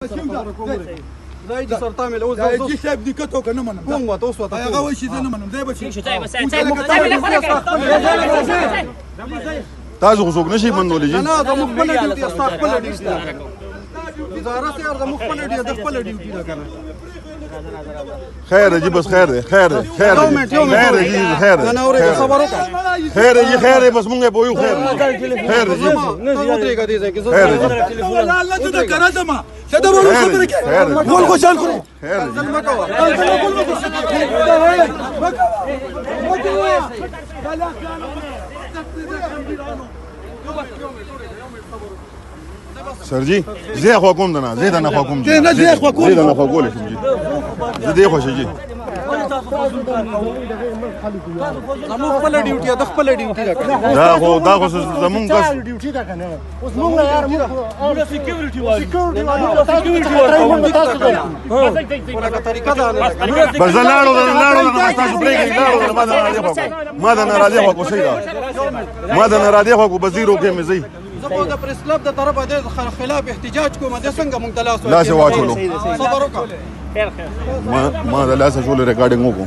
دا يجي سر تعمل اوس دا يجي صاحب دي كتو کنه منم کوم وته اوس وته هغه وشي زه نه منم دی به شي تاسو خو څوک نشي بندولې جی نه دا مخ په ډیوټي استا خپل ډیوټي وزارت سره د مخ په ډیوټي د خپل ډیوټي دا کنه خیر جی بس خیر دی خیر دی خیر دی خیر دی خیر دی انا اورې صبر وکړه خیر جی خیر بس مونږه پویو خیر خیر جی نه ودرېګا دي ځکه زه الله ته دا کرا دما څه دا ورو خبره کې ګول خوشال کړو خیر ځل مکو سر جی زه خو کوم دنا زه دنا خو کوم نه زه خو کوم زه دنا خو کول شم جی زه دی خو شي جی زموږ خپل ډیوټي د خپل ډیوټي دا کنه دا خو زمونږ کس ډیوټي دا کنه اوس موږ یار موږ سکیورټي وایو ولکه طریقه دا بس لاړو تاسو بریک لاړو ما دا ناراضي خو کوسي دا ما دا ناراضي خو کو بزیرو کې مې زی زه د پریس کلب د طرفه د خلاف احتجاج کوم د څنګه مونږ تلاش لا څه واچولو صبر وکړه ما دا لاس شول ریکارډینګ وکړو